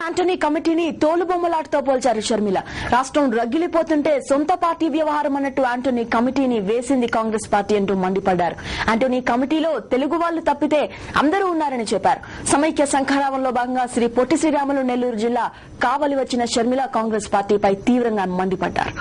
Antony కమిటీని తోలుబొమ్మలాటతో పోల్చారు షర్మిల. రాష్ట్రం రగిలిపోతుంటే సొంత పార్టీ వ్యవహారం అన్నట్టు యాంటనీ కమిటీని వేసింది కాంగ్రెస్ పార్టీ అంటూ మండిపడ్డారు. యాంటనీ కమిటీలో తెలుగు వాళ్లు తప్పితే అందరూ ఉన్నారని చెప్పారు. సమైక్య సంఘరావంలో భాగంగా శ్రీ పొట్టి శ్రీరాములు నెల్లూరు జిల్లా కావలి వచ్చిన షర్మిల కాంగ్రెస్ పార్టీపై తీవ్రంగా మండిపడ్డారు.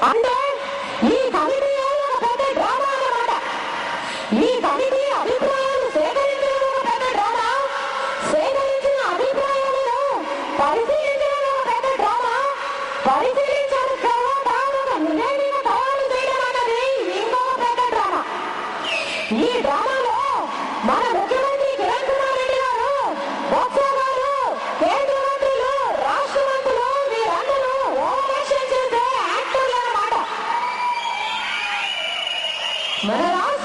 అంటే ఈ కమిటీ పెద్ద డ్రామా అన్నమాట. ఈ కమిటీ అభిప్రాయాలు సేకరించిన పెద్ద డ్రామా, సేకరించిన అభిప్రాయాలను పరిశీలించిన పెద్ద డ్రామా, పరిశీలించిన తర్వాత ఒక నివేదిక తయారు చేయడం అన్నది ఇంకొక పెద్ద డ్రామా. ఈ డ్రామాలో మన ముఖ్యమంత్రి కిరణ్ కుమార్ రెడ్డి గారు, బొత్స గారు, కేంద్ర మంత్రులు, రాష్ట్ర మంత్రులు వీరందరూ ఓవరాక్షన్ చేసే యాక్టర్లు అన్నమాట. మన రాష్ట్ర